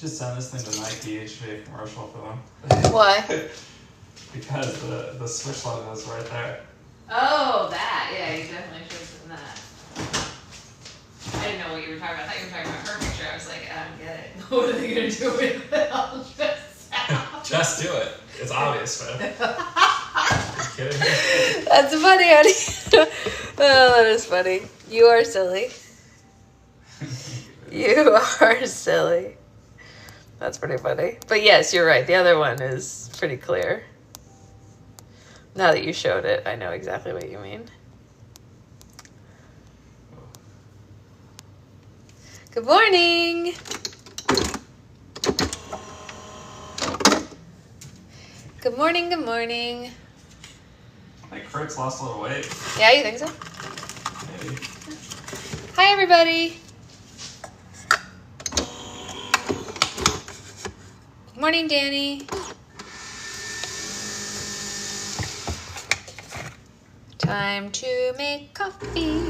should send this thing to Nike. It should be a commercial for them. Why? Because the Switch logo is right there. Oh, that. Yeah, you definitely should have done that. I didn't know what you were talking about. I thought you were talking about her picture. I was like, I don't get it. What are they going to do with it? I'll just Just do it. It's obvious, man. Kidding me? That's funny, honey. Oh, that is funny. You are silly. You are silly. That's pretty funny. But yes, you're right. The other one is pretty clear. Now that you showed it, I know exactly what you mean. Good morning. Good morning, good morning. I think Kurt's lost a little weight. Yeah, you think so? Maybe. Hi, everybody. Good morning, Danny. Time to make coffee.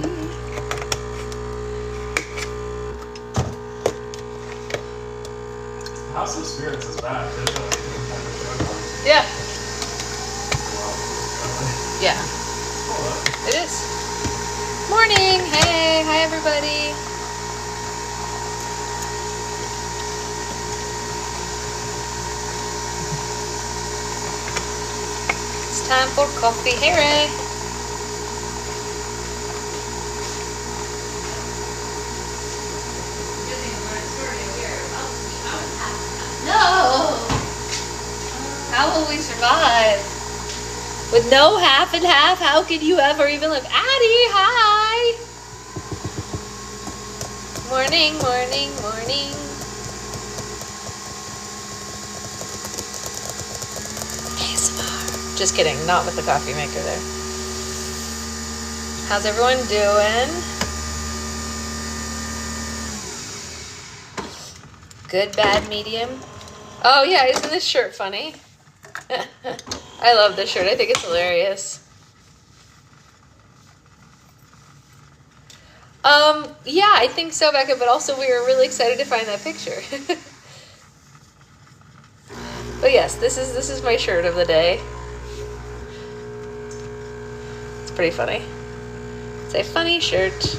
House of Spirits is back. There's a kind of joke on it. Yeah. Well, Yeah, hold up. it is. Morning. Hey, hi, everybody. It's time for coffee. Hey, Ray. No. How will we survive? With no half and half, how could you ever even live? Addie, hi. Morning, morning, morning. ASMR. Just kidding, not with the coffee maker there. How's everyone doing? Good, bad, medium. Oh yeah, isn't this shirt funny? I love this shirt. I think it's hilarious. Yeah, I think so, Becca, but also we were really excited to find that picture. But yes, this is my shirt of the day. It's pretty funny. It's a funny shirt.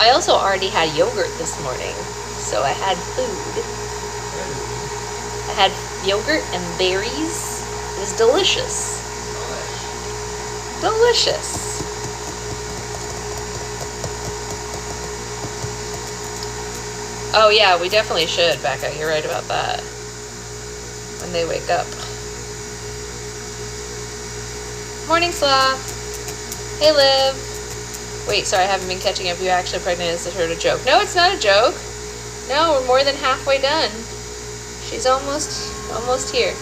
I also already had yogurt this morning, so I had food. I had yogurt and berries. It was delicious. Delicious. Oh yeah, we definitely should, Becca. You're right about that. When they wake up. Morning, Slaw. Hey, Liv. Wait, sorry, I haven't been catching up. You actually pregnant? Is this a joke? No, it's not a joke. No, we're more than halfway done. She's almost here.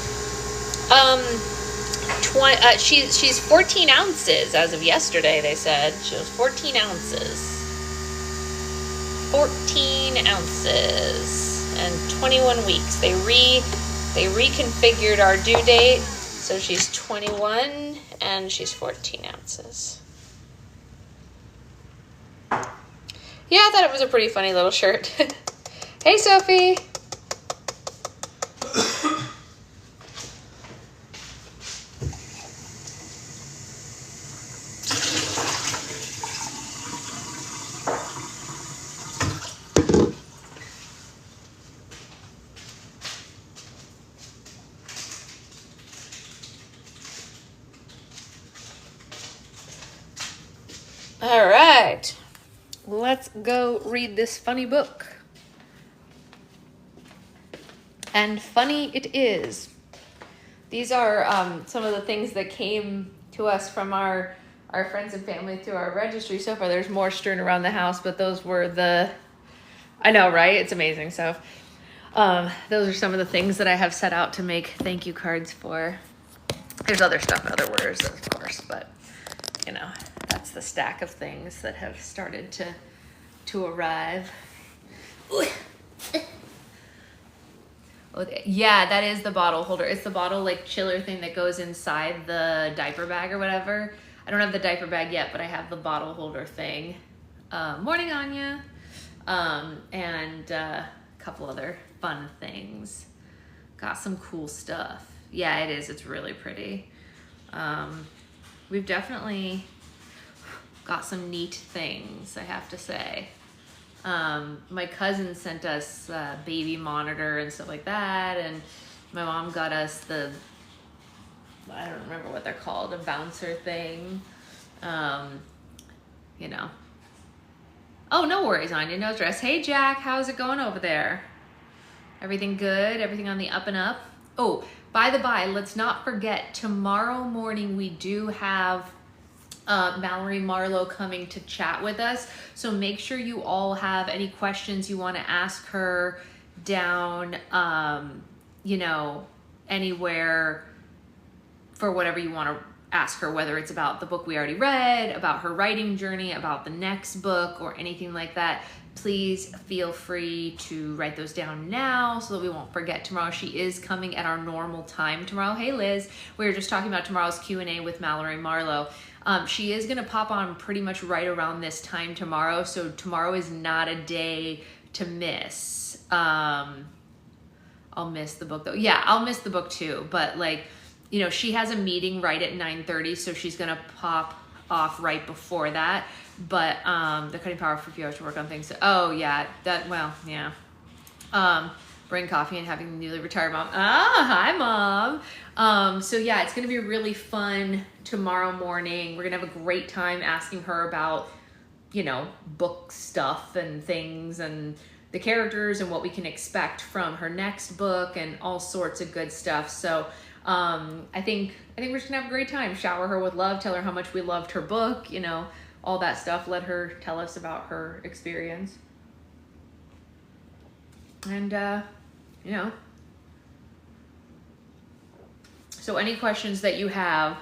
She's 14 ounces as of yesterday. They said she was 14 ounces. 14 ounces and 21 weeks. They reconfigured our due date, so she's 21 and she's 14 ounces. Yeah, I thought it was a pretty funny little shirt. Hey, Sophie. All right. Let's go read this funny book. And funny it is. These are some of the things that came to us from our friends and family through our registry so far. There's more strewn around the house, but those were I know, right? It's amazing. So those are some of the things that I have set out to make thank you cards for. There's other stuff, other orders, of course, but you know, that's the stack of things that have started to arrive. Oh, yeah, that is the bottle holder. It's the bottle like chiller thing that goes inside the diaper bag or whatever. I don't have the diaper bag yet, but I have the bottle holder thing. Morning, Anya. and a couple other fun things. Got some cool stuff. Yeah, it is. It's really pretty. We've definitely got some neat things, I have to say. My cousin sent us a baby monitor and stuff like that, and my mom got us the, I don't remember what they're called, a bouncer thing. You know. Oh, no worries, Anya, no stress. Hey, Jack, how's it going over there? Everything good? Everything on the up and up? Oh, by the by, let's not forget, tomorrow morning we do have Mallory Marlowe coming to chat with us. So make sure you all have any questions you want to ask her down, you know, anywhere for whatever you want to ask her, whether it's about the book we already read, about her writing journey, about the next book, or anything like that. Please feel free to write those down now so that we won't forget tomorrow. She is coming at our normal time tomorrow. Hey, Liz. We were just talking about tomorrow's Q&A with Mallory Marlowe. She is going to pop on pretty much right around this time tomorrow, so tomorrow is not a day to miss. I'll miss the book, though. Yeah, I'll miss the book, too, but, like, you know, she has a meeting right at 9:30, so she's going to pop off right before that. But the cutting power for a few hours to work on things. Oh, yeah, that, well, yeah. Bring coffee and having the newly retired mom. Ah, hi, Mom. So, yeah, it's going to be really fun tomorrow morning. We're going to have a great time asking her about, you know, book stuff and things and the characters and what we can expect from her next book and all sorts of good stuff. So, I think we're just gonna have a great time. Shower her with love, tell her how much we loved her book, you know, all that stuff. Let her tell us about her experience. And, you know, so any questions that you have.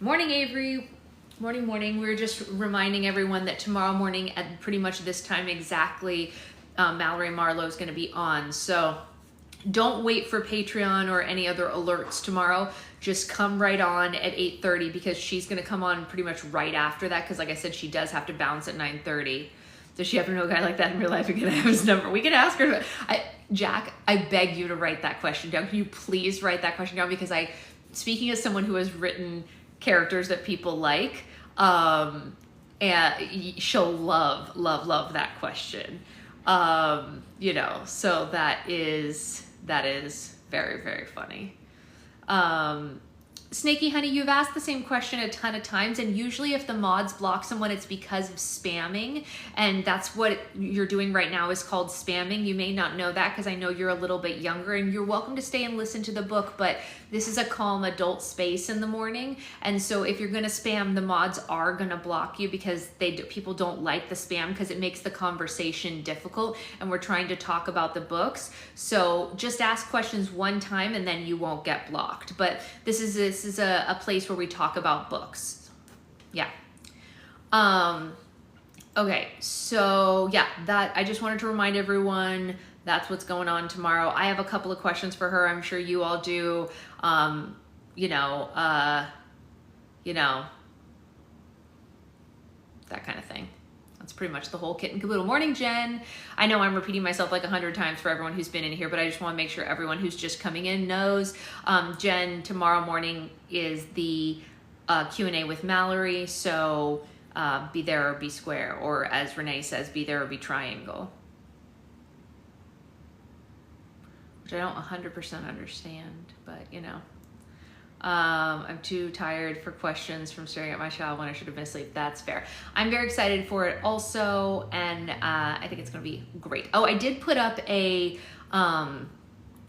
Morning, Avery. Morning. We're just reminding everyone that tomorrow morning at pretty much this time exactly, Mallory Marlowe is going to be on. So don't wait for Patreon or any other alerts tomorrow. Just come right on at 8:30 because she's going to come on pretty much right after that because, like I said, she does have to bounce at 9:30. Does she happen to know a guy like that in real life? We can have his number. We can ask her. Jack, I beg you to write that question down. Can you please write that question down? Because speaking as someone who has written characters that people like, and she'll love that question. You know, so that is very, very funny. Snaky Honey, you've asked the same question a ton of times, and usually if the mods block someone, it's because of spamming, and that's what you're doing right now is called spamming. You may not know that because I know you're a little bit younger, and you're welcome to stay and listen to the book, but this is a calm adult space in the morning, and so if you're going to spam, the mods are going to block you because people don't like the spam because it makes the conversation difficult, and we're trying to talk about the books. So just ask questions one time and then you won't get blocked. But this is a place where we talk about books. Yeah. Okay, so yeah, that I just wanted to remind everyone that's what's going on tomorrow. I have a couple of questions for her. I'm sure you all do. You know, that kind of thing. That's pretty much the whole kit and caboodle. Morning, Jen. I know I'm repeating myself like 100 times for everyone who's been in here, but I just want to make sure everyone who's just coming in knows. Jen, tomorrow morning is the Q&A with Mallory, so be there or be square, or as Renee says, be there or be triangle. Which I don't 100% understand, but you know. I'm too tired for questions from staring at my child when I should have been asleep. That's fair. I'm very excited for it also, and I think it's going to be great. Oh, I did put up a,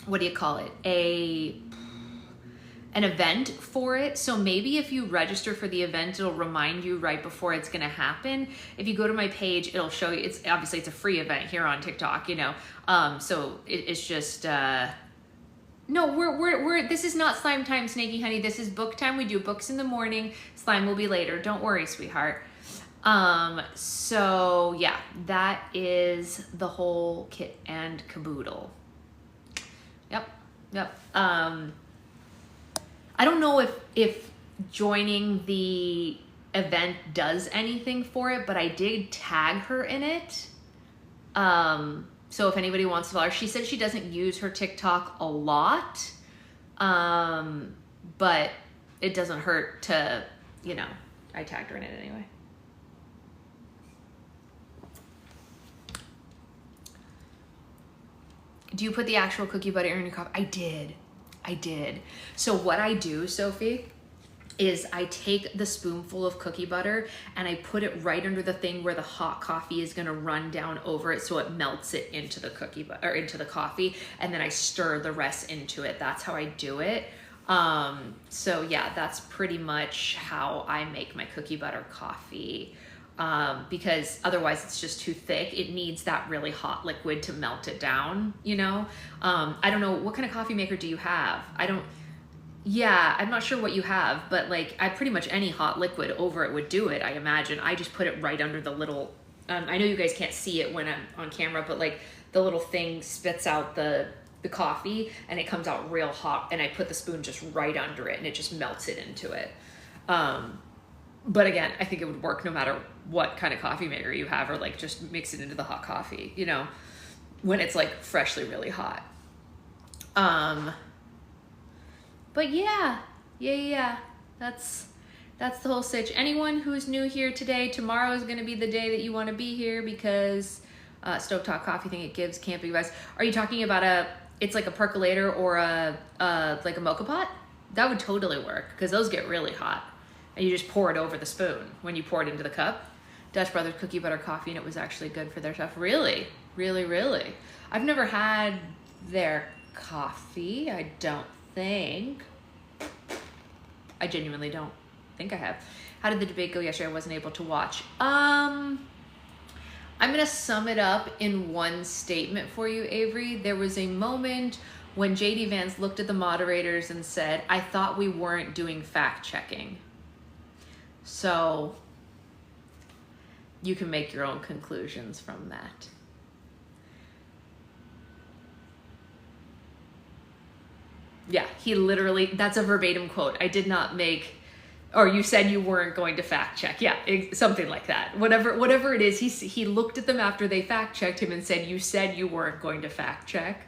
what do you call it? An event for it. So maybe if you register for the event, it'll remind you right before it's going to happen. If you go to my page, it'll show you. It's obviously it's a free event here on TikTok, you know. So it's just. No, we're this is not slime time, Snaky Honey. This is book time. We do books in the morning. Slime will be later. Don't worry, sweetheart. So yeah, that is the whole kit and caboodle. Yep. I don't know if joining the event does anything for it, but I did tag her in it. So if anybody wants to follow her, she said she doesn't use her TikTok a lot, but it doesn't hurt to, you know, I tagged her in it anyway. Do you put the actual cookie butter in your coffee? I did. So what I do, Sophie, is I take the spoonful of cookie butter and I put it right under the thing where the hot coffee is gonna run down over it, so it melts it into the cookie butter, or into the coffee, and then I stir the rest into it. That's how I do it. So yeah, that's pretty much how I make my cookie butter coffee. Because otherwise it's just too thick. It needs that really hot liquid to melt it down, you know? I don't know, what kind of coffee maker do you have? Yeah, I'm not sure what you have, but like pretty much any hot liquid over it would do it, I imagine. I just put it right under the little, I know you guys can't see it when I'm on camera, but like the little thing spits out the coffee and it comes out real hot, and I put the spoon just right under it and it just melts it into it. But again, I think it would work no matter what kind of coffee maker you have, or like just mix it into the hot coffee, you know, when it's like freshly really hot. But yeah, that's the whole sitch. Anyone who's new here today, tomorrow is going to be the day that you want to be here, because Stovetop Coffee thing it gives camping vibes. Are you talking about it's like a percolator or like a mocha pot? That would totally work, because those get really hot. And you just pour it over the spoon when you pour it into the cup. Dutch Brothers cookie butter coffee, and it was actually good for their stuff. Really? Really? I've never had their coffee, I don't think. I genuinely don't think I have. How did the debate go yesterday? I wasn't able to watch. I'm gonna sum it up in one statement for you, Avery. There was a moment when JD Vance looked at the moderators and said, I thought we weren't doing fact checking. So you can make your own conclusions from that. Yeah, he literally, that's a verbatim quote. I did not make, or you said you weren't going to fact check. Yeah, something like that. Whatever it is, he looked at them after they fact checked him and said, you said you weren't going to fact check.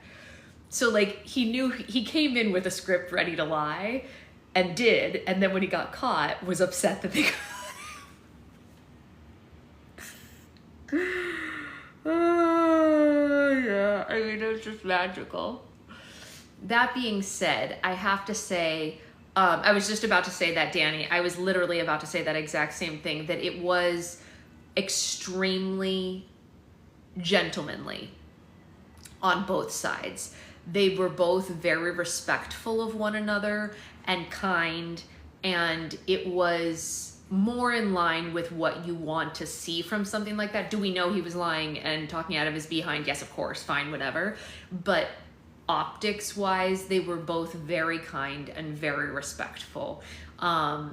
So like he knew, he came in with a script ready to lie and did, and then when he got caught was upset that they got oh, yeah, I mean, it's just magical. That being said, I have to say, I was just about to say that, Danny. I was literally about to say that exact same thing, that it was extremely gentlemanly on both sides. They were both very respectful of one another and kind, and it was more in line with what you want to see from something like that. Do we know he was lying and talking out of his behind? Yes, of course, fine, whatever. But optics wise, they were both very kind and very respectful. That,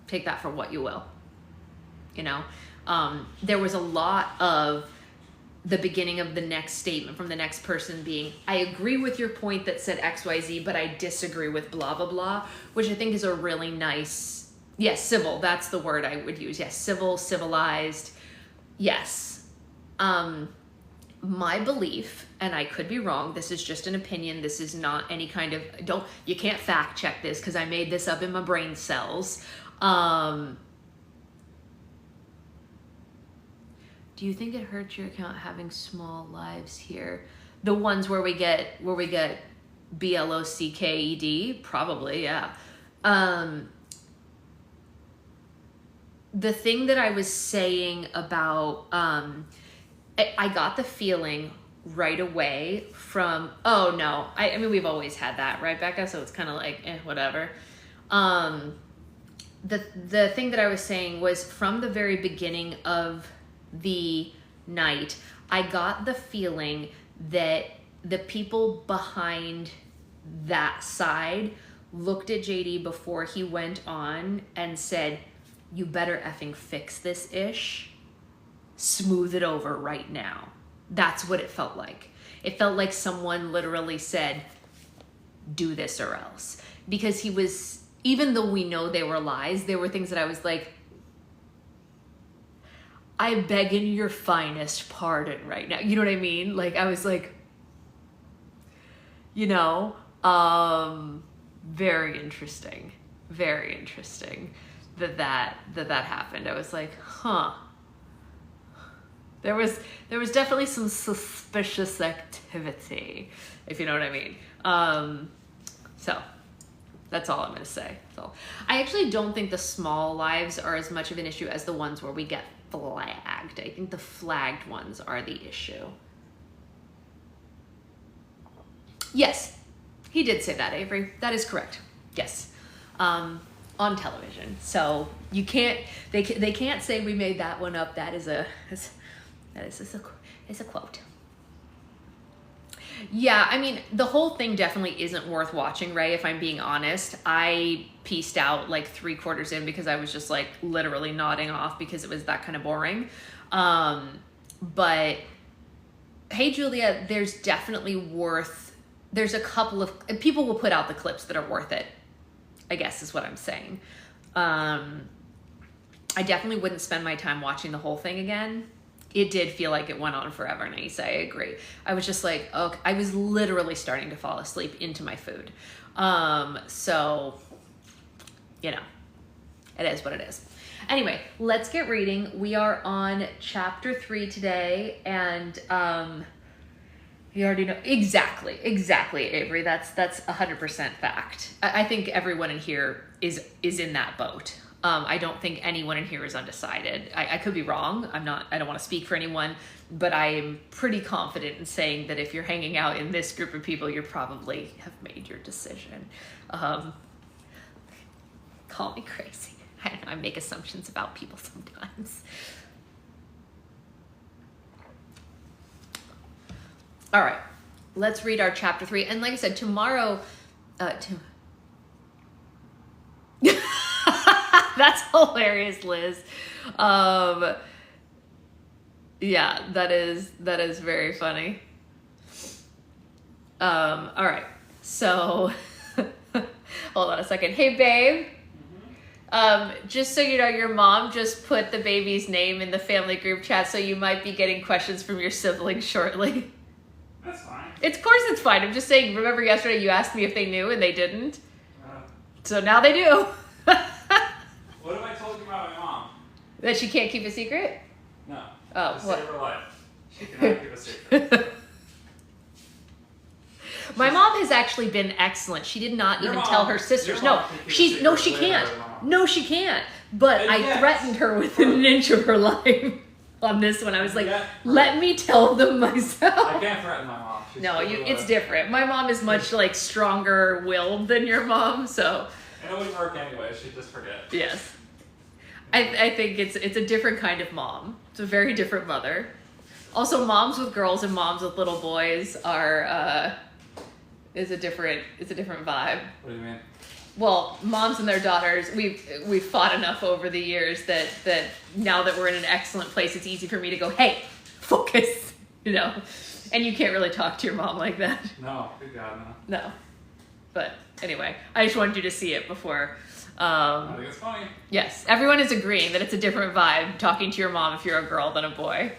take that for what you will, you know? There was a lot of the beginning of the next statement from the next person being, I agree with your point that said XYZ, but I disagree with blah, blah, blah, which I think is a really nice, yes, civil, that's the word I would use. Yes, civil, civilized, yes. My belief, and I could be wrong, this is just an opinion, this is not any kind of, you can't fact check this because I made this up in my brain cells. Do you think it hurts your account having small lives here? The ones where we get BLOCKED? Probably, yeah. The thing that I was saying about, I got the feeling right away from, oh no, I mean, we've always had that, right, Becca? So it's kind of like, whatever. The thing that I was saying was from the very beginning of the night, I got the feeling that the people behind that side looked at JD before he went on and said, you better effing fix this ish. Smooth it over right now. That's what it felt like. It felt like someone literally said, do this or else. Because he was, even though we know they were lies, there were things that I was like, I beg in your finest pardon right now. You know what I mean? Like, I was like, you know, very interesting that happened. I was like, huh. There was definitely some suspicious activity, if you know what I mean. So that's all I'm going to say. So I actually don't think the small lives are as much of an issue as the ones where we get flagged. I think the flagged ones are the issue. Yes, he did say that, Avery. That is correct. Yes, on television. So you can't. They can't say we made that one up. That is a quote. Yeah, I mean, the whole thing definitely isn't worth watching, Ray, if I'm being honest. I pieced out like 3/4 in because I was just like literally nodding off because it was that kind of boring. But Hey Julia, there's a couple of people will put out the clips that are worth it, I guess is what I'm saying. I definitely wouldn't spend my time watching the whole thing again. It did feel like it went on forever, Nisa. I agree. I was just like, okay, I was literally starting to fall asleep into my food. So, you know, it is what it is. Anyway, let's get reading. We are on chapter 3 today, and you already know exactly, Avery. That's 100% fact. I think everyone in here is in that boat. I don't think anyone in here is undecided. I could be wrong. I don't want to speak for anyone, but I am pretty confident in saying that if you're hanging out in this group of people, you probably have made your decision. Call me crazy. I don't know, I make assumptions about people sometimes. All right, let's read our chapter 3. And like I said, tomorrow, that's hilarious, Liz. Yeah, that is very funny. All right, so hold on a second. Hey, babe. Just so you know, your mom just put the baby's name in the family group chat, so you might be getting questions from your siblings shortly. That's fine. Of course it's fine. I'm just saying, remember yesterday you asked me if they knew and they didn't? So now they do. What have I told you about my mom? That she can't keep a secret? No. Oh, to what? save her life. She cannot keep a secret. My mom has actually been excellent. She did not Your even mom- tell her sisters. your No, mom can keep a she secret she with can't. her mom. No, she can't. But And I yes. threatened her within an inch of her life on this one. I was like, Yeah. let me tell them I myself. can't threaten my mom. She's No, still it's alive. different. My mom is much like stronger willed than your mom, so And it wouldn't work anyway. She'd just forget. yes. I think it's a different kind of mom. It's a very different mother. Also, moms with girls and moms with little boys are is a different vibe. What do you mean? Well, moms and their daughters, we've fought enough over the years that now that we're in an excellent place, it's easy for me to go, hey, focus, you know. And you can't really talk to your mom like that. No, good God, no. No. But anyway, I just wanted you to see it before. I think it's funny. Yes, everyone is agreeing that it's a different vibe talking to your mom if you're a girl than a boy.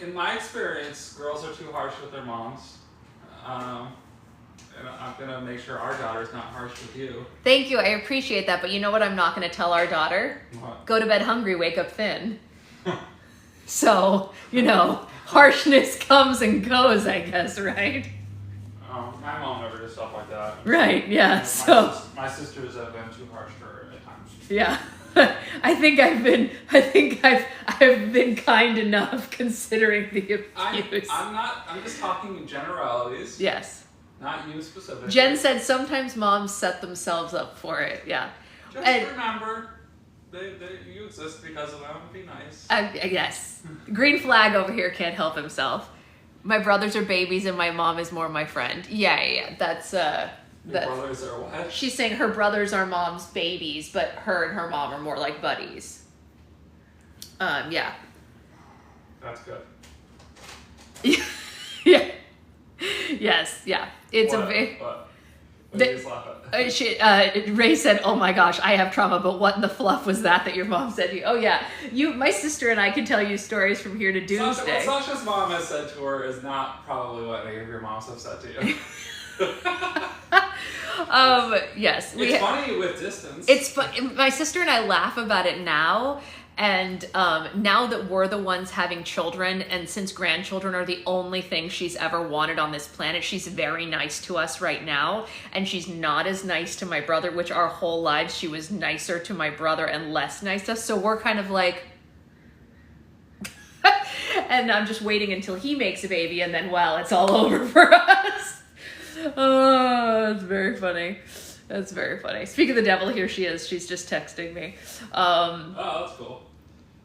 In my experience, girls are too harsh with their moms. And I'm going to make sure our daughter's not harsh with you. Thank you, I appreciate that, but you know what I'm not going to tell our daughter? What? Go to bed hungry, wake up thin. So, you know, harshness comes and goes, I guess, right? My mom never did stuff like that. Right, yeah, so... My sisters have been too harsh to her at times. Yeah. I think I've been kind enough considering the abuse. I'm just talking in generalities. Yes. Not you specifically. Jen said sometimes moms set themselves up for it. Yeah. Just And- remember, you exist because of them. Be nice. Yes. Green flag over here can't help himself. My brothers are babies and my mom is more my friend. Yeah. That's Your brothers are what? she's saying her brothers are mom's babies, but her and her mom are more like buddies. Yeah. That's good. Yeah. Yes, yeah. It's What? a big... What? What did you just laugh at? Ray said, "Oh my gosh, I have trauma, but what in the fluff was that your mom said to you?" Oh yeah, my sister and I can tell you stories from here to doomsday. What Sasha's mom has said to her is not probably what any of your moms have said to you. Yes. It's funny with distance. It's my sister and I laugh about it now. And now that we're the ones having children, and since grandchildren are the only thing she's ever wanted on this planet, she's very nice to us right now. And she's not as nice to my brother, which our whole lives she was nicer to my brother and less nice to us. So we're kind of like... and I'm just waiting until he makes a baby, and then, well, it's all over for us. Oh, it's very funny. That's very funny. Speaking of the devil, here she is. She's just texting me. Oh, that's cool.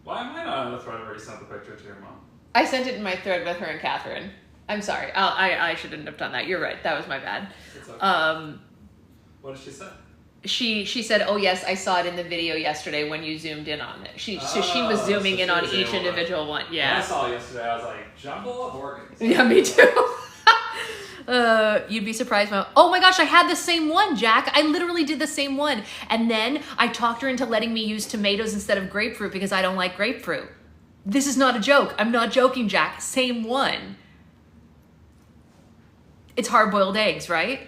Why am I not on the thread where you sent the picture to your mom? I sent it in my thread with her and Catherine. I'm sorry. I shouldn't have done that. You're right. That was my bad. It's okay. What did she say? She said, "Oh yes, I saw it in the video yesterday when you zoomed in on it." She was zooming in on each individual one. Yeah. When I saw it yesterday, I was like, jumble of organs. Yeah, me too. You'd be surprised. Oh my gosh, I had the same one, Jack. I literally did the same one. And then I talked her into letting me use tomatoes instead of grapefruit because I don't like grapefruit. This is not a joke. I'm not joking, Jack. Same one. It's hard-boiled eggs, right?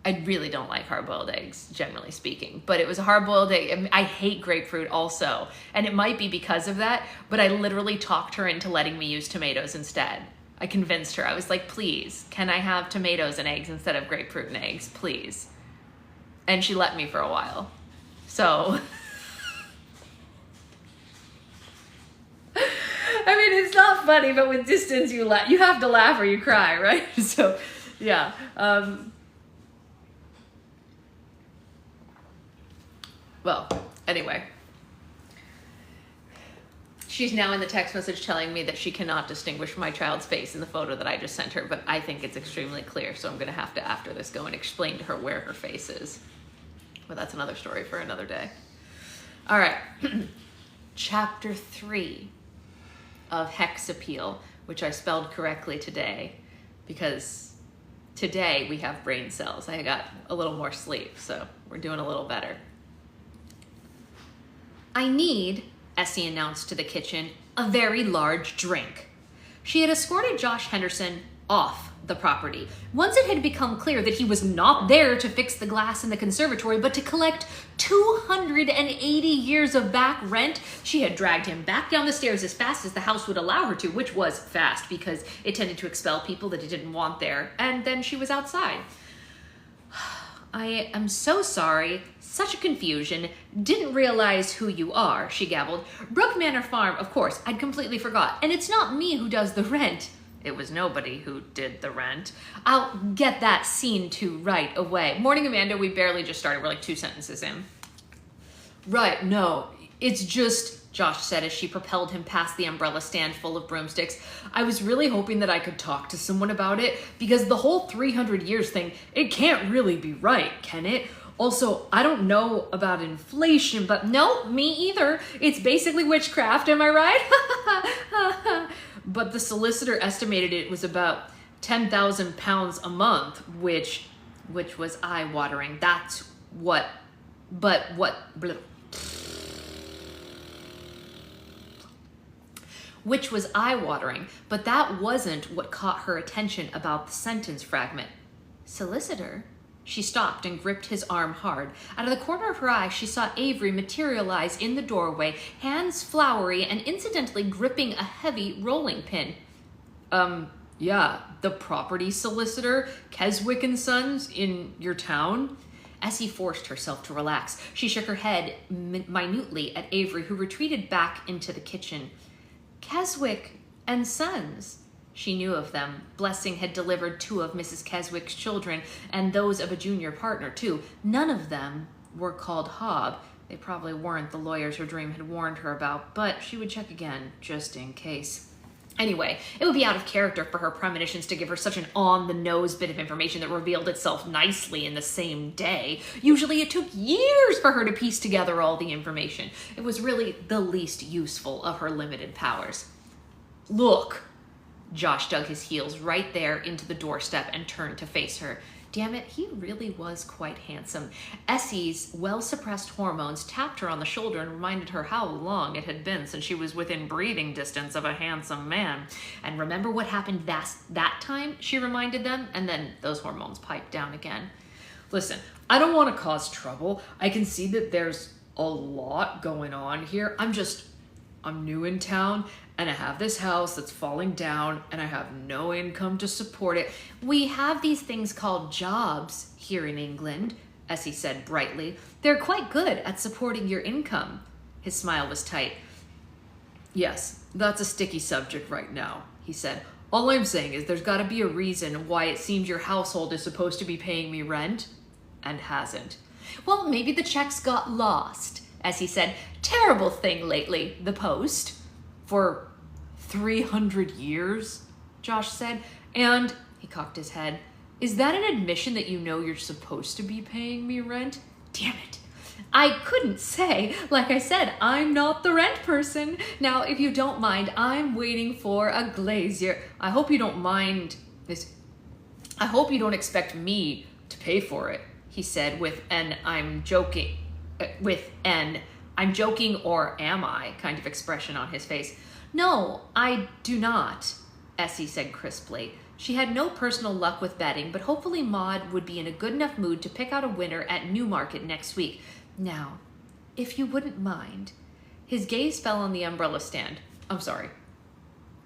I really don't like hard-boiled eggs, generally speaking. But it was a hard-boiled egg. I hate grapefruit also. And it might be because of that, but I literally talked her into letting me use tomatoes instead. I convinced her. I was like, please, can I have tomatoes and eggs instead of grapefruit and eggs, please? And she let me for a while. So, I mean, it's not funny, but with distance, you have to laugh or you cry, right? So, yeah. Well, anyway. She's now in the text message telling me that she cannot distinguish my child's face in the photo that I just sent her, but I think it's extremely clear, so I'm going to have to, after this, go and explain to her where her face is. But that's another story for another day. All right. Chapter 3 of Hex Appeal, which I spelled correctly today, because today we have brain cells. I got a little more sleep, so we're doing a little better. I need... Essie announced to the kitchen, a very large drink. She had escorted Josh Henderson off the property. Once it had become clear that he was not there to fix the glass in the conservatory, but to collect 280 years of back rent, she had dragged him back down the stairs as fast as the house would allow her to, which was fast because it tended to expel people that it didn't want there, and then she was outside. I am so sorry. Such a confusion. Didn't realize who you are, she gabbled. Brook Manor Farm, of course, I'd completely forgot. And it's not me who does the rent. It was nobody who did the rent. I'll get that scene to right away. Morning, Amanda. We barely just started. We're like 2 sentences in. Right, no. It's just, Josh said as she propelled him past the umbrella stand full of broomsticks. I was really hoping that I could talk to someone about it, because the whole 300 years thing, it can't really be right, can it? Also, I don't know about inflation, but no, me either. It's basically witchcraft, am I right? But the solicitor estimated it was about 10,000 pounds a month, which was eye-watering. That's what, but what... Which was eye-watering, but that wasn't what caught her attention about the sentence fragment. Solicitor? She stopped and gripped his arm hard. Out of the corner of her eye, she saw Avery materialize in the doorway, hands flowery and incidentally gripping a heavy rolling pin. Yeah, the property solicitor, Keswick and Sons, in your town? Essie forced herself to relax. She shook her head minutely at Avery, who retreated back into the kitchen. Keswick and Sons. She knew of them. Blessing had delivered 2 of Mrs. Keswick's children, and those of a junior partner, too. None of them were called Hobb. They probably weren't the lawyers her dream had warned her about, but she would check again, just in case. Anyway, it would be out of character for her premonitions to give her such an on-the-nose bit of information that revealed itself nicely in the same day. Usually it took years for her to piece together all the information. It was really the least useful of her limited powers. Look! Josh dug his heels right there into the doorstep and turned to face her. Damn it, he really was quite handsome. Essie's well-suppressed hormones tapped her on the shoulder and reminded her how long it had been since she was within breathing distance of a handsome man. And remember what happened that time, she reminded them, and then those hormones piped down again. Listen, I don't want to cause trouble. I can see that there's a lot going on here. I'm new in town, and I have this house that's falling down, and I have no income to support it. We have these things called jobs here in England, Essie said brightly. They're quite good at supporting your income. His smile was tight. Yes, that's a sticky subject right now, he said. All I'm saying is there's got to be a reason why it seems your household is supposed to be paying me rent and hasn't. Well, maybe the checks got lost, Essie said. Terrible thing lately, the post. For 300 years, Josh said. And, he cocked his head, is that an admission that you know you're supposed to be paying me rent? Damn it. I couldn't say. Like I said, I'm not the rent person. Now, if you don't mind, I'm waiting for a glazier. I hope you don't mind this. I hope you don't expect me to pay for it, he said with an I'm joking or am I kind of expression on his face. No, I do not, Essie said crisply. She had no personal luck with betting, but hopefully Maud would be in a good enough mood to pick out a winner at Newmarket next week. Now, if you wouldn't mind. His gaze fell on the umbrella stand. I'm sorry.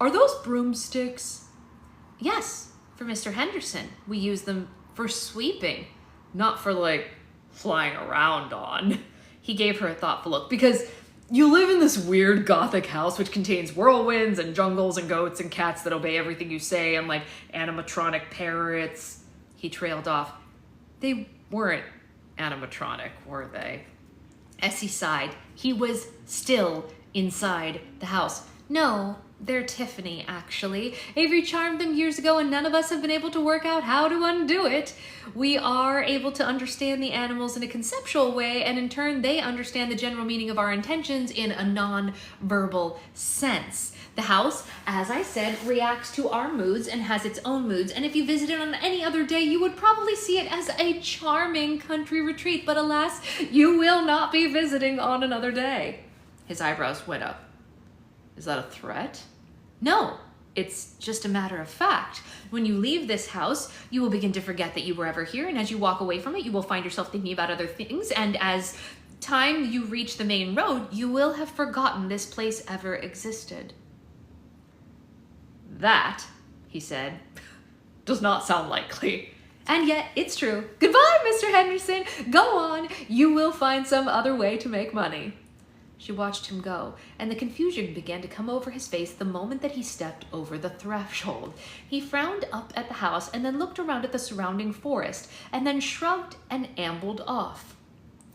Are those broomsticks? Yes, for Mr. Henderson. We use them for sweeping, not for, like, flying around on. He gave her a thoughtful look. Because you live in this weird gothic house which contains whirlwinds and jungles and goats and cats that obey everything you say and, like, animatronic parrots. He trailed off. They weren't animatronic, were they? Essie sighed. He was still inside the house. No, they're Tiffany, actually. Avery charmed them years ago, and none of us have been able to work out how to undo it. We are able to understand the animals in a conceptual way, and in turn, they understand the general meaning of our intentions in a non-verbal sense. The house, as I said, reacts to our moods and has its own moods, and if you visited on any other day, you would probably see it as a charming country retreat, but alas, you will not be visiting on another day. His eyebrows went up. Is that a threat? No, it's just a matter of fact. When you leave this house, you will begin to forget that you were ever here, and as you walk away from it, you will find yourself thinking about other things, and as time you reach the main road, you will have forgotten this place ever existed. That, he said, does not sound likely. And yet, it's true. Goodbye, Mr. Henderson. Go on. You will find some other way to make money. She watched him go, and the confusion began to come over his face the moment that he stepped over the threshold. He frowned up at the house and then looked around at the surrounding forest, and then shrugged and ambled off.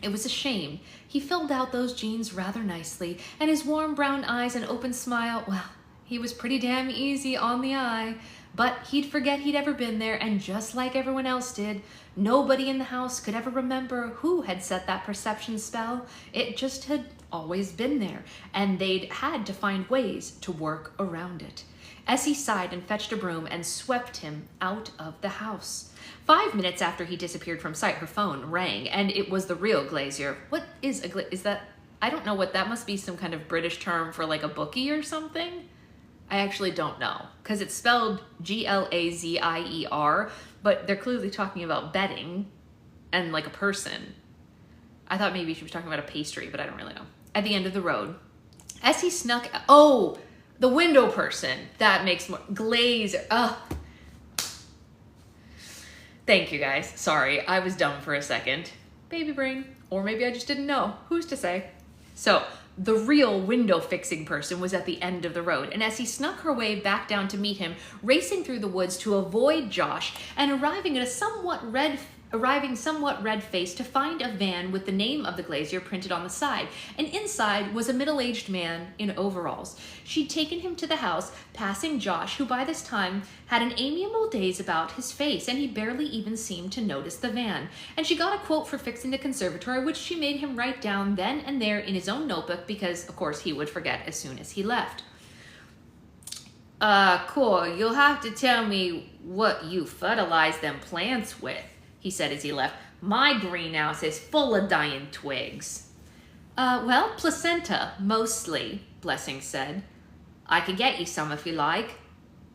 It was a shame. He filled out those jeans rather nicely, and his warm brown eyes and open smile, well, he was pretty damn easy on the eye. But he'd forget he'd ever been there, and just like everyone else did, nobody in the house could ever remember who had set that perception spell. It just had always been there, and they'd had to find ways to work around it. Essie sighed and fetched a broom and swept him out of the house. 5 minutes after he disappeared from sight, her phone rang, and it was the real Glazier. What is a Glazier? Is that, I don't know what, that must be some kind of British term for like a bookie or something? I actually don't know, because it's spelled Glazier, but they're clearly talking about betting and like a person. I thought maybe she was talking about a pastry, but I don't really know. At the end of the road, Essie snuck, oh, the window person. That makes more, Glazier, ugh. Thank you guys, sorry, I was dumb for a second. Baby brain, or maybe I just didn't know, who's to say? So, the real window-fixing person was at the end of the road, and as he snuck her way back down to meet him, racing through the woods to avoid Josh, and arriving somewhat red-faced to find a van with the name of the Glazier printed on the side, and inside was a middle-aged man in overalls. She'd taken him to the house, passing Josh, who by this time had an amiable daze about his face, and he barely even seemed to notice the van. And she got a quote for fixing the conservatory, which she made him write down then and there in his own notebook, because, of course, he would forget as soon as he left. Cool, you'll have to tell me what you fertilize them plants with, he said as he left. My greenhouse is full of dying twigs. Well, placenta, mostly, Blessing said. I could get you some if you like.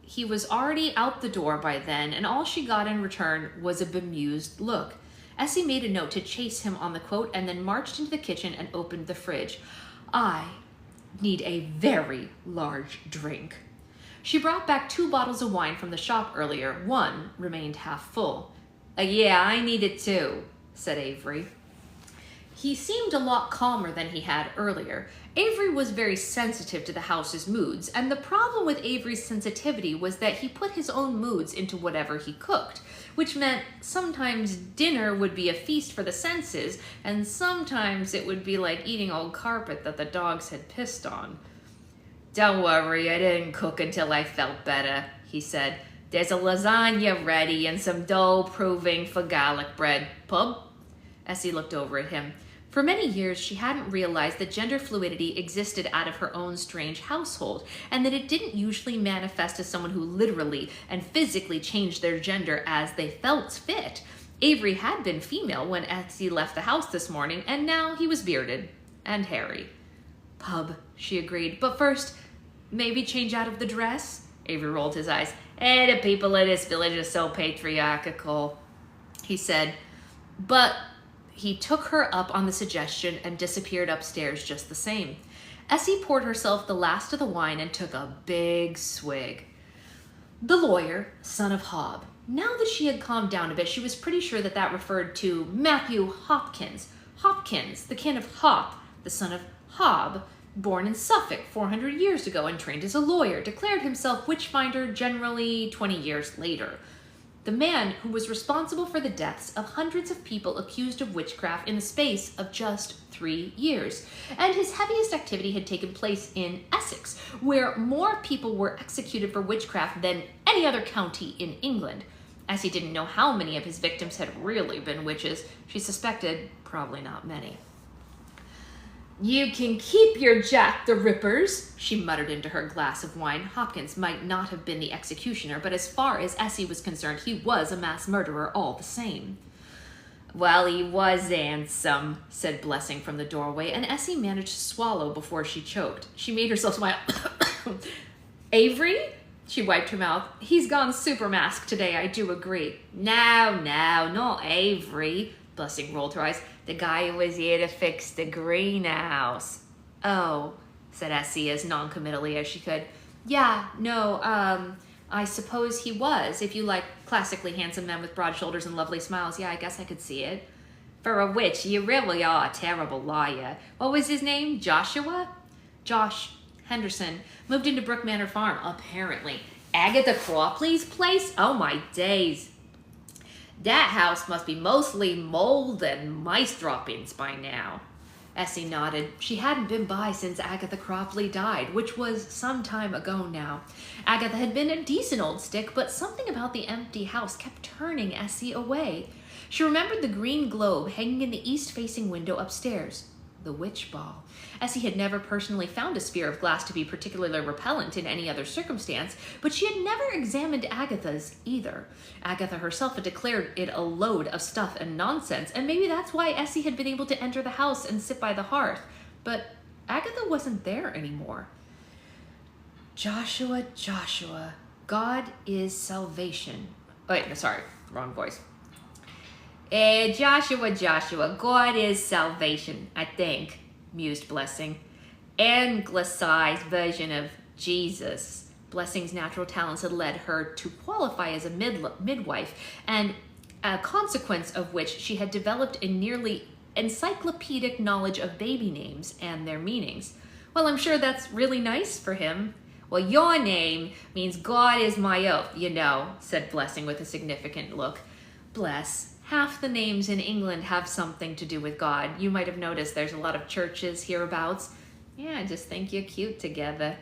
He was already out the door by then, and all she got in return was a bemused look. Essie made a note to chase him on the quote and then marched into the kitchen and opened the fridge. I need a very large drink. She brought back 2 bottles of wine from the shop earlier. One remained half full. Yeah, I need it too, said Avery. He seemed a lot calmer than he had earlier. Avery was very sensitive to the house's moods, and the problem with Avery's sensitivity was that he put his own moods into whatever he cooked, which meant sometimes dinner would be a feast for the senses, and sometimes it would be like eating old carpet that the dogs had pissed on. Don't worry, I didn't cook until I felt better, he said. There's a lasagna ready and some dough-proving for garlic bread. Pub? Essie looked over at him. For many years, she hadn't realized that gender fluidity existed out of her own strange household, and that it didn't usually manifest as someone who literally and physically changed their gender as they felt fit. Avery had been female when Essie left the house this morning, and now he was bearded and hairy. Pub, she agreed, but first, maybe change out of the dress? Avery rolled his eyes. The people of this village are so patriarchal, he said, but he took her up on the suggestion and disappeared upstairs just the same. Essie poured herself the last of the wine and took a big swig. The lawyer, son of Hob. Now that she had calmed down a bit, she was pretty sure that that referred to Matthew Hopkins. Hopkins, the kin of Hop, the son of Hob, born in Suffolk 400 years ago and trained as a lawyer, declared himself witchfinder generally 20 years later. The man who was responsible for the deaths of hundreds of people accused of witchcraft in the space of just 3 years. And his heaviest activity had taken place in Essex, where more people were executed for witchcraft than any other county in England. Essie didn't know how many of his victims had really been witches. She suspected probably not many. You can keep your Jack the Rippers, she muttered into her glass of wine. Hopkins might not have been the executioner, but as far as Essie was concerned, he was a mass murderer all the same. Well, he was handsome, said Blessing from the doorway, and Essie managed to swallow before she choked. She made herself smile. Avery? She wiped her mouth. He's gone super masked today, I do agree. No, not Avery. Blessing rolled her eyes. The guy who was here to fix the greenhouse. Oh, said Essie as non-committally as she could. Yeah, no, I suppose he was. If you like classically handsome men with broad shoulders and lovely smiles, yeah, I guess I could see it. For a witch, you really are a terrible liar. What was his name? Joshua? Josh Henderson. Moved into Brook Manor Farm, apparently. Agatha Cropley's place? Oh my days. That house must be mostly mold and mice droppings by now. Essie nodded. She hadn't been by since Agatha Cropley died, which was some time ago now. Agatha had been a decent old stick, but something about the empty house kept turning Essie away. She remembered the green globe hanging in the east-facing window upstairs. The witch ball. Essie had never personally found a sphere of glass to be particularly repellent in any other circumstance, but she had never examined Agatha's either. Agatha herself had declared it a load of stuff and nonsense, and maybe that's why Essie had been able to enter the house and sit by the hearth. But Agatha wasn't there anymore. Joshua, God is salvation. Oh, wait, no, sorry, wrong voice. Joshua, God is salvation, I think, mused Blessing. Anglicized version of Jesus. Blessing's natural talents had led her to qualify as a midwife, and a consequence of which she had developed a nearly encyclopedic knowledge of baby names and their meanings. Well, I'm sure that's really nice for him. Well, your name means God is my oath, you know, said Blessing with a significant look. Bless. Half the names in England have something to do with God. You might have noticed there's a lot of churches hereabouts. Yeah, I just think you're cute together.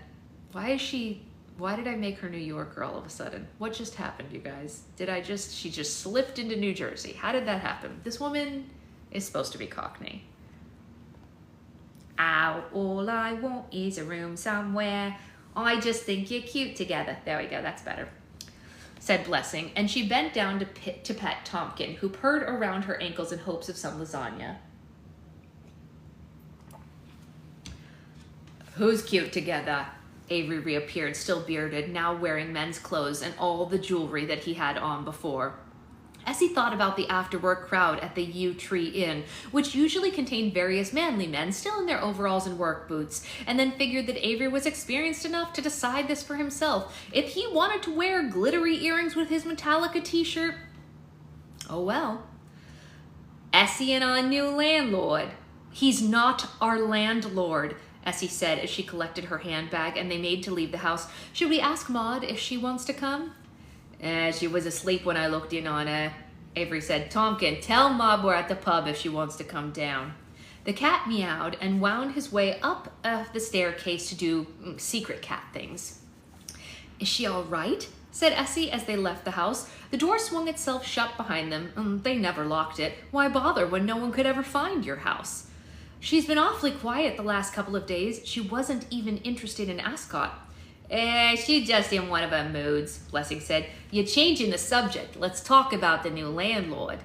Why did I make her New Yorker all of a sudden? What just happened, you guys? She just slipped into New Jersey. How did that happen? This woman is supposed to be Cockney. Ow, all I want is a room somewhere. I just think you're cute together. There we go, that's better. said Blessing, and she bent down to pet Tompkin, who purred around her ankles in hopes of some lasagna. Who's cute together? Avery reappeared, still bearded, now wearing men's clothes and all the jewelry that he had on before. Essie thought about the after-work crowd at the Yew Tree Inn, which usually contained various manly men still in their overalls and work boots, and then figured that Avery was experienced enough to decide this for himself. If he wanted to wear glittery earrings with his Metallica t-shirt, oh well. Essie and our new landlord. He's not our landlord, Essie said as she collected her handbag and they made to leave the house. Should we ask Maud if she wants to come? She was asleep when I looked in on her, Avery said. Tompkin, tell Maud we're at the pub if she wants to come down. The cat meowed and wound his way up the staircase to do secret cat things. Is she all right? Said Essie as they left the house. The door swung itself shut behind them. They never locked it. Why bother when no one could ever find your house? She's been awfully quiet the last couple of days. She wasn't even interested in Ascot. She's just in one of her moods, Blessing said. You're changing the subject. Let's talk about the new landlord.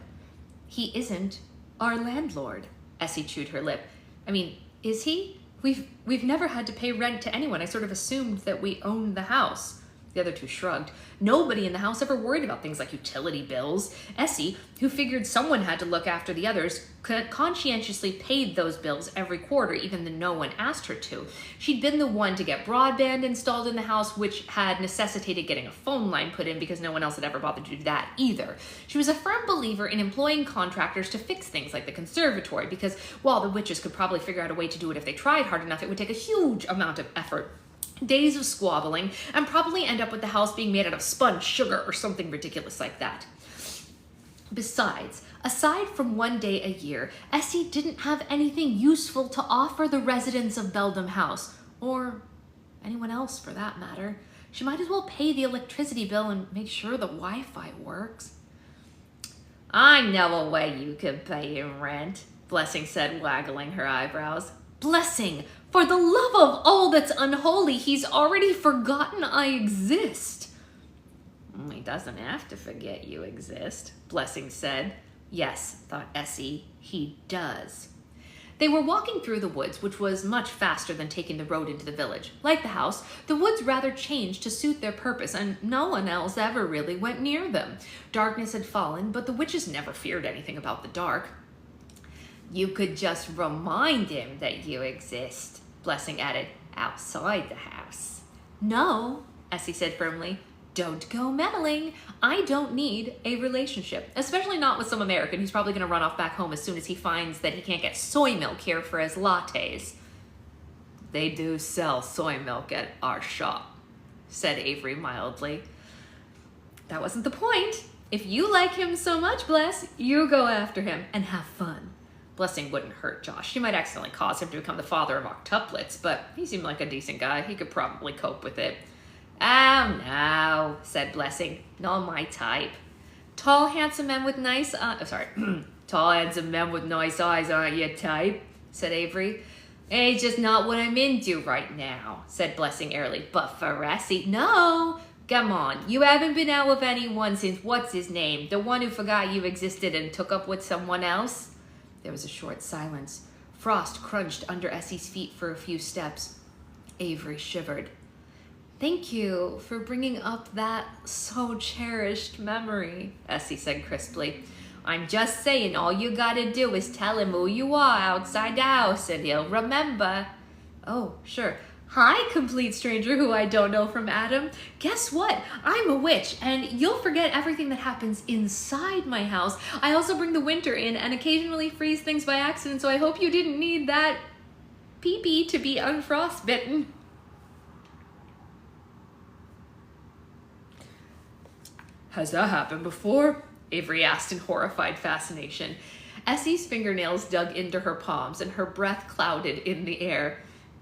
He isn't our landlord, Essie chewed her lip. I mean, is he? We've never had to pay rent to anyone. I sort of assumed that we owned the house. The other two shrugged. Nobody in the house ever worried about things like utility bills. Essie, who figured someone had to look after the others, conscientiously paid those bills every quarter, even though no one asked her to. She'd been the one to get broadband installed in the house, which had necessitated getting a phone line put in because no one else had ever bothered to do that either. She was a firm believer in employing contractors to fix things like the conservatory because while the witches could probably figure out a way to do it if they tried hard enough, it would take a huge amount of effort. Days of squabbling, and probably end up with the house being made out of spun sugar or something ridiculous like that. Besides, aside from one day a year, Essie didn't have anything useful to offer the residents of Beldam House, or anyone else for that matter. She might as well pay the electricity bill and make sure the Wi-Fi works. I know a way you could pay him rent, Blessing said, waggling her eyebrows. Blessing! For the love of all that's unholy, he's already forgotten I exist. He doesn't have to forget you exist, Blessing said. Yes, thought Essie, he does. They were walking through the woods, which was much faster than taking the road into the village. Like the house, the woods rather changed to suit their purpose, and no one else ever really went near them. Darkness had fallen, but the witches never feared anything about the dark. You could just remind him that you exist, Blessing added, outside the house. No, Essie said firmly. Don't go meddling. I don't need a relationship, especially not with some American who's probably going to run off back home as soon as he finds that he can't get soy milk here for his lattes. They do sell soy milk at our shop, said Avery mildly. That wasn't the point. If you like him so much, Bless, you go after him and have fun. Blessing wouldn't hurt Josh. She might accidentally cause him to become the father of octuplets, but he seemed like a decent guy. He could probably cope with it. Oh, no, said Blessing. Not my type. Tall, handsome men with nice Tall, handsome men with nice eyes aren't your type, said Avery. It's just not what I'm into right now, said Blessing airily. But for Essie, no. Come on, you haven't been out with anyone since what's-his-name, the one who forgot you existed and took up with someone else? There was a short silence. Frost crunched under Essie's feet for a few steps. Avery shivered. Thank you for bringing up that so cherished memory, Essie said crisply. I'm just saying all you gotta do is tell him who you are outside the house and he'll remember. Oh, sure. Hi, complete stranger who I don't know from Adam. Guess what? I'm a witch, and you'll forget everything that happens inside my house. I also bring the winter in and occasionally freeze things by accident, so I hope you didn't need that pee-pee to be unfrostbitten. Has that happened before? Avery asked in horrified fascination. Essie's fingernails dug into her palms, and her breath clouded in the air.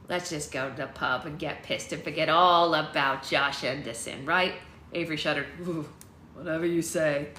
Let's just go to the pub and get pissed and forget all about Josh Anderson, right? Avery shuddered. Ooh, whatever you say.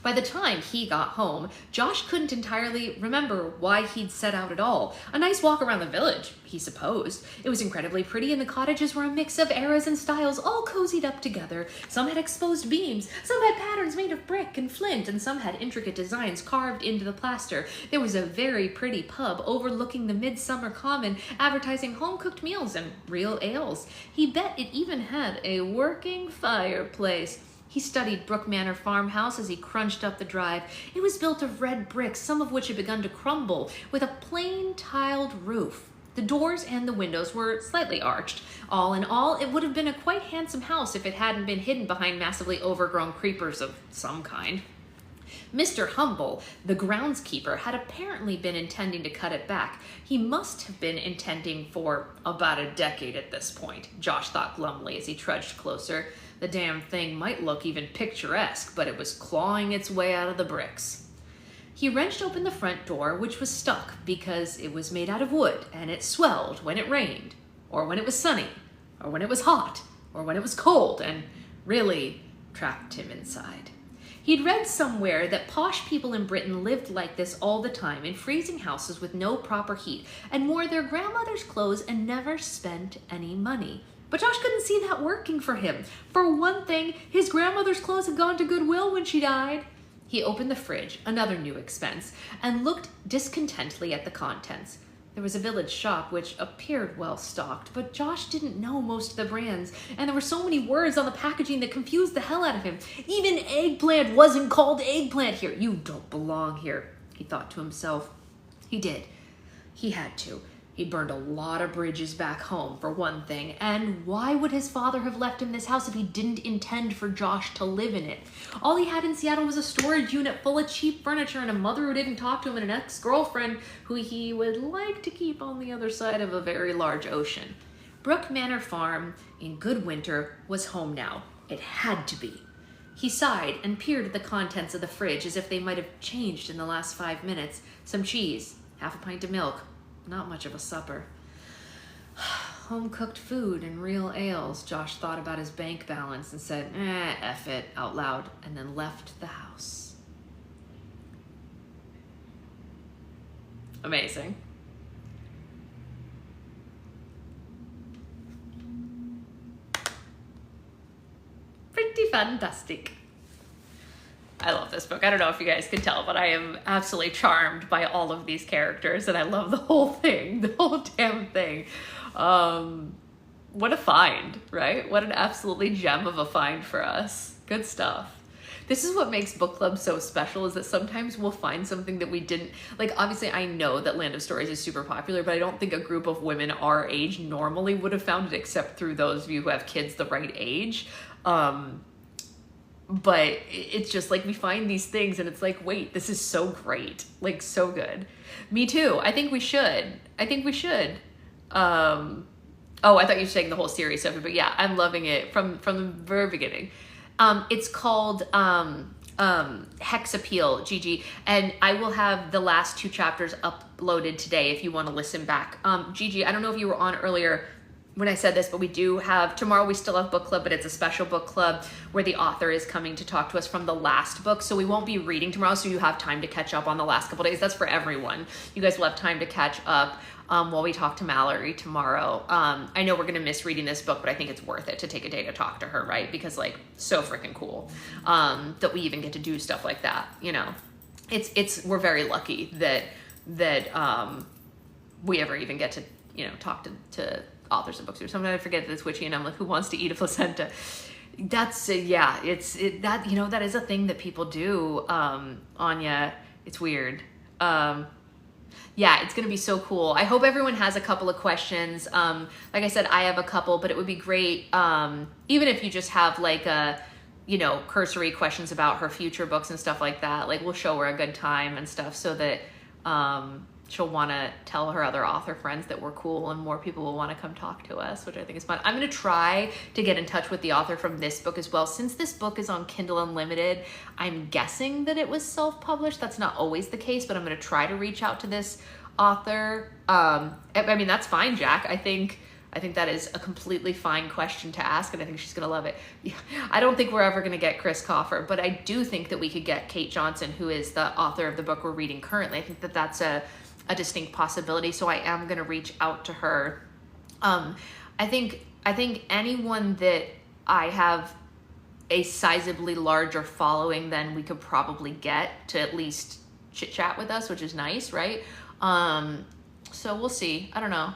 By the time he got home, Josh couldn't entirely remember why he'd set out at all. A nice walk around the village, he supposed. It was incredibly pretty, and the cottages were a mix of eras and styles, all cozied up together. Some had exposed beams, some had patterns made of brick and flint, and some had intricate designs carved into the plaster. There was a very pretty pub overlooking the midsummer common, advertising home-cooked meals and real ales. He bet it even had a working fireplace. He studied Brook Manor farmhouse as he crunched up the drive. It was built of red bricks, some of which had begun to crumble, with a plain tiled roof. The doors and the windows were slightly arched. All in all, it would have been a quite handsome house if it hadn't been hidden behind massively overgrown creepers of some kind. Mr. Humble, the groundskeeper, had apparently been intending to cut it back. He must have been intending for about a decade at this point, Josh thought glumly as he trudged closer. The damn thing might look even picturesque, but it was clawing its way out of the bricks. He wrenched open the front door, which was stuck because it was made out of wood, and it swelled when it rained, or when it was sunny, or when it was hot, or when it was cold, and really trapped him inside. He'd read somewhere that posh people in Britain lived like this all the time, in freezing houses with no proper heat, and wore their grandmother's clothes and never spent any money. But Josh couldn't see that working for him. For one thing, his grandmother's clothes had gone to Goodwill when she died. He opened the fridge, another new expense, and looked discontentedly at the contents. There was a village shop which appeared well stocked, but Josh didn't know most of the brands, and there were so many words on the packaging that confused the hell out of him. Even eggplant wasn't called eggplant here. You don't belong here, he thought to himself. He did. He had to. He'd burned a lot of bridges back home, for one thing, and why would his father have left him this house if he didn't intend for Josh to live in it? All he had in Seattle was a storage unit full of cheap furniture and a mother who didn't talk to him and an ex-girlfriend who he would like to keep on the other side of a very large ocean. Brook Manor Farm, in good winter, was home now. It had to be. He sighed and peered at the contents of the fridge as if they might have changed in the last 5 minutes. Some cheese, half a pint of milk. Not much of a supper. Home-cooked food and real ales. Josh thought about his bank balance and said, F it, out loud, and then left the house. Amazing. Pretty fantastic. I love this book. I don't know if you guys can tell, but I am absolutely charmed by all of these characters, and I love the whole thing, the whole damn thing. What a find, right? What an absolutely gem of a find for us. Good stuff. This is what makes book club so special, is that sometimes we'll find something that we didn't, like, obviously I know that Land of Stories is super popular, but I don't think a group of women our age normally would have found it, except through those of you who have kids the right age. But it's just like we find these things and it's like, wait, this is so great. Like, so good. Me too. I think we should. Oh, I thought you were saying the whole series of it, but yeah, I'm loving it from the very beginning. It's called Hex Appeal, Gigi, and I will have the last 2 chapters uploaded today if you want to listen back. Gigi, I don't know if you were on earlier when I said this, but we do have, tomorrow we still have book club, but it's a special book club where the author is coming to talk to us from the last book. So we won't be reading tomorrow, so you have time to catch up on the last couple days. That's for everyone. You guys will have time to catch up while we talk to Mallory tomorrow. I know we're gonna miss reading this book, but I think it's worth it to take a day to talk to her, right? Because like, so freaking cool that we even get to do stuff like that, you know? We're very lucky that we ever even get to, you know, talk to authors of books. Or sometimes I forget that it's witchy and I'm like, who wants to eat a placenta? That's yeah, that, you know, that is a thing that people do, Anya. It's weird. Yeah, it's gonna be so cool. I hope everyone has a couple of questions. Like I said, I have a couple, but it would be great, even if you just have like a, you know, cursory questions about her future books and stuff like that. Like, we'll show her a good time and stuff so that she'll want to tell her other author friends that we're cool and more people will want to come talk to us, which I think is fun. I'm going to try to get in touch with the author from this book as well. Since this book is on Kindle Unlimited, I'm guessing that it was self-published. That's not always the case, but I'm going to try to reach out to this author. I mean, that's fine, Jack. I think I think that is a completely fine question to ask, and I think she's gonna love it. Yeah, I don't think we're ever gonna get Chris Coffer, but I do think that we could get Kate Johnson, who is the author of the book we're reading currently. I think that that's a distinct possibility, so I am gonna reach out to her. I think anyone that I have a sizably larger following than we could probably get to at least chit chat with us, which is nice, right? So we'll see. I don't know.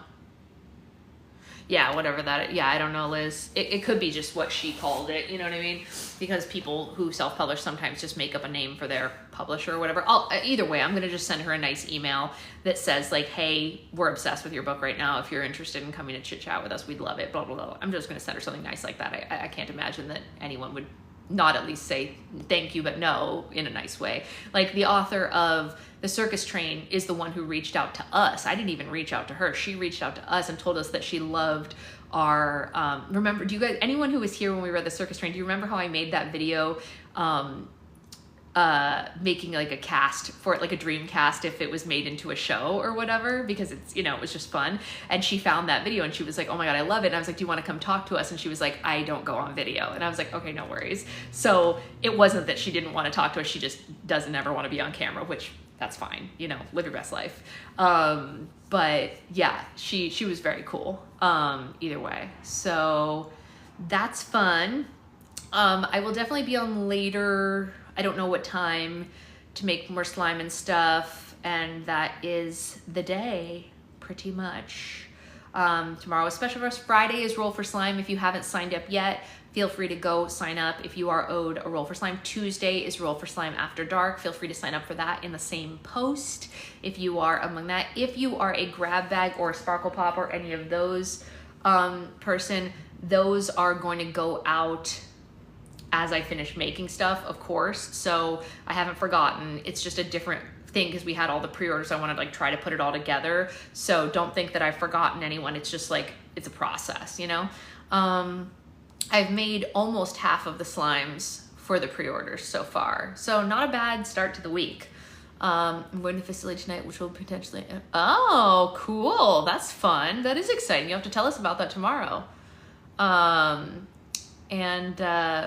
Yeah, whatever that, yeah, I don't know, Liz. It could be just what she called it, you know what I mean? Because people who self-publish sometimes just make up a name for their publisher or whatever. Either way, I'm gonna just send her a nice email that says like, hey, we're obsessed with your book right now. If you're interested in coming to chit chat with us, we'd love it, blah, blah, blah. I'm just gonna send her something nice like that. I can't imagine that anyone would not at least say thank you, but no, in a nice way. Like the author of The Circus Train is the one who reached out to us. I didn't even reach out to her. She reached out to us and told us that she loved our, remember, do you guys, anyone who was here when we read The Circus Train, do you remember how I made that video, making like a cast for it, like a dream cast if it was made into a show or whatever, because it's, you know, it was just fun. And she found that video and she was like, oh my God, I love it. And I was like, do you want to come talk to us? And she was like, I don't go on video. And I was like, okay, no worries. So it wasn't that she didn't want to talk to us. She just doesn't ever want to be on camera, which that's fine. You know, live your best life. But yeah, she was very cool. Either way. So that's fun. I will definitely be on later. I don't know what time to make more slime and stuff, and that is the day, pretty much. Tomorrow is Special Roast. Friday is Roll for Slime. If you haven't signed up yet, feel free to go sign up if you are owed a Roll for Slime. Tuesday is Roll for Slime After Dark. Feel free to sign up for that in the same post if you are among that. If you are a Grab Bag or a Sparkle Pop or any of those person, those are going to go out as I finish making stuff, of course. So I haven't forgotten. It's just a different thing because we had all the pre-orders. I wanted to like try to put it all together. So don't think that I've forgotten anyone. It's just like, it's a process, you know? I've made almost half of the slimes for the pre-orders so far. So not a bad start to the week. I'm going to the facility tonight, which will potentially, oh, cool. That's fun. That is exciting. You'll have to tell us about that tomorrow.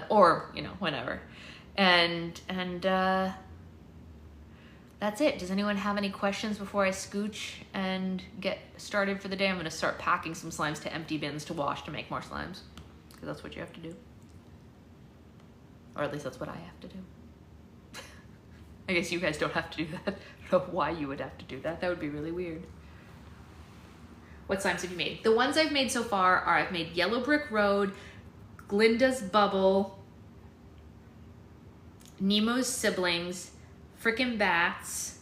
Or, you know, whenever. And that's it. Does anyone have any questions before I scooch and get started for the day? I'm going to start packing some slimes to empty bins to wash to make more slimes. Because that's what you have to do. Or at least that's what I have to do. I guess you guys don't have to do that. I don't know why you would have to do that. That would be really weird. What slimes have you made? The ones I've made so far are I've made Yellow Brick Road, Glinda's Bubble, Nemo's Siblings, Frickin' Bats.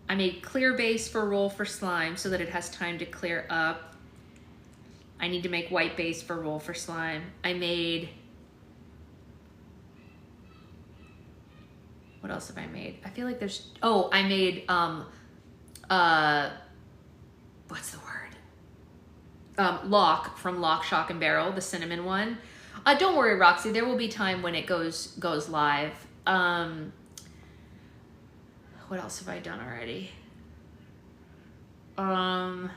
I made clear base for Roll for Slime so that it has time to clear up. I need to make white base for Roll for Slime. I made, what else have I made? I feel like there's, oh, I made, what's the word? Lock from Lock, Shock, and Barrel, the cinnamon one. Don't worry, Roxy, there will be time when it goes live. What else have I done already? I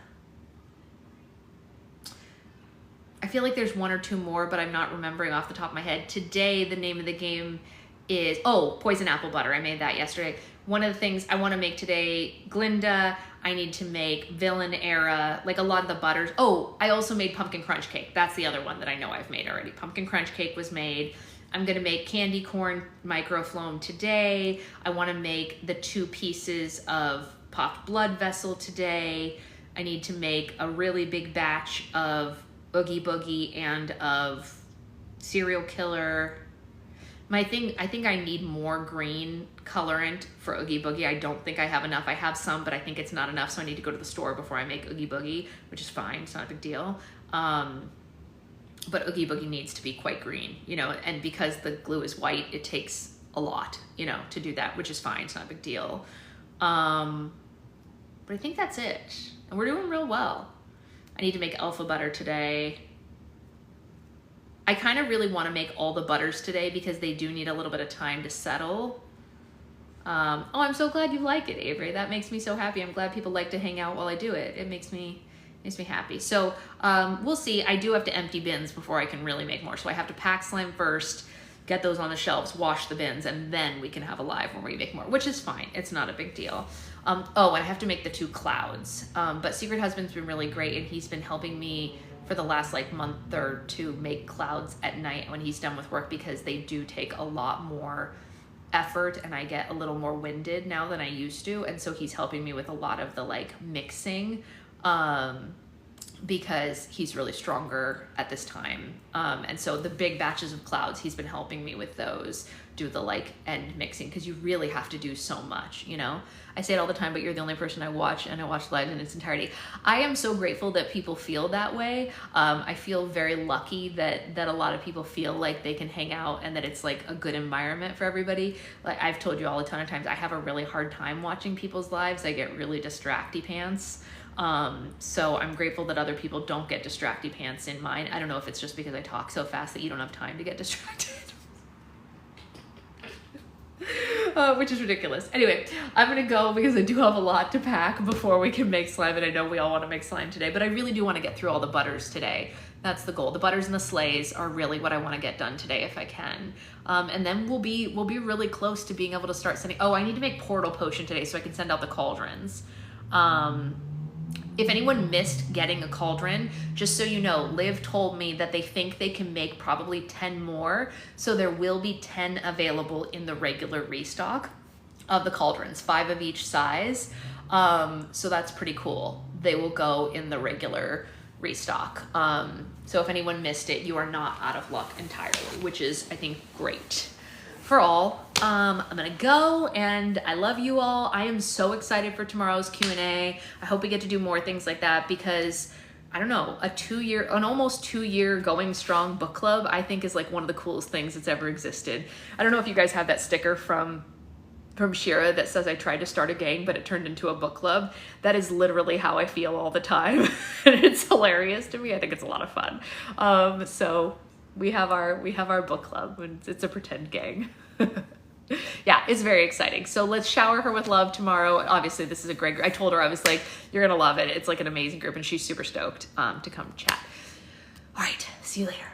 feel like there's one or two more, but I'm not remembering off the top of my head. Today, the name of the game is, oh, Poison Apple Butter. I made that yesterday. One of the things I want to make today, Glinda, I need to make Villain Era, like a lot of the butters. Oh, I also made Pumpkin Crunch Cake. That's the other one that I know I've made already. Pumpkin Crunch Cake was made. I'm gonna make Candy Corn Microfloam today. I wanna make the 2 pieces of Popped Blood Vessel today. I need to make a really big batch of Oogie Boogie and of Serial Killer. I think I need more green colorant for Oogie Boogie. I don't think I have enough. I have some, but I think it's not enough, so I need to go to the store before I make Oogie Boogie, which is fine. It's not a big deal. But Oogie Boogie needs to be quite green, you know, and because the glue is white, it takes a lot, you know, to do that, which is fine. It's not a big deal. But I think that's it. And we're doing real well. I need to make Alpha Butter today. I kind of really want to make all the butters today because they do need a little bit of time to settle. Oh, I'm so glad you like it, Avery. That makes me so happy. I'm glad people like to hang out while I do it. It makes me Makes me happy. So we'll see. I do have to empty bins before I can really make more. So I have to pack slime first, get those on the shelves, wash the bins, and then we can have a live where we make more, which is fine. It's not a big deal. Oh, and I have to make the 2 clouds. But Secret Husband's been really great, and he's been helping me for the last like month or 2 make clouds at night when he's done with work, because they do take a lot more effort and I get a little more winded now than I used to. And so he's helping me with a lot of the like mixing, because he's really stronger at this time. And so the big batches of clouds, he's been helping me with those, do the like end mixing, because you really have to do so much, you know? I say it all the time, but you're the only person I watch, and I watch live in its entirety. I am so grateful that people feel that way. I feel very lucky that a lot of people feel like they can hang out and that it's like a good environment for everybody. Like I've told you all a ton of times, I have a really hard time watching people's lives. I get really distracty pants. So I'm grateful that other people don't get distracty pants in mine. I don't know if it's just because I talk so fast that you don't have time to get distracted. Which is ridiculous. Anyway, I'm gonna go because I do have a lot to pack before we can make slime, and I know we all want to make slime today, but I really do want to get through all the butters today. That's the goal. The butters and the sleighs are really what I want to get done today if I can. And then we'll be really close to being able to start sending. Oh, I need to make portal potion today so I can send out the cauldrons. If anyone missed getting a cauldron, just so you know, Liv told me that they think they can make probably 10 more. So there will be 10 available in the regular restock of the cauldrons, 5 of each size. So that's pretty cool. They will go in the regular restock. So if anyone missed it, you are not out of luck entirely, which is, I think, great for all. I'm gonna go, and I love you all. I am so excited for tomorrow's Q&A. I hope we get to do more things like that, because I don't know, an almost 2-year going strong book club, I think is like one of the coolest things that's ever existed. I don't know if you guys have that sticker from Shira that says I tried to start a gang, but it turned into a book club. That is literally how I feel all the time. And it's hilarious to me. I think it's a lot of fun. So we have our book club, and it's a pretend gang. Yeah, it's very exciting. So let's shower her with love tomorrow. Obviously, this is a great group. I told her, I was like, you're gonna love it. It's like an amazing group, and she's super stoked to come chat. All right, see you later.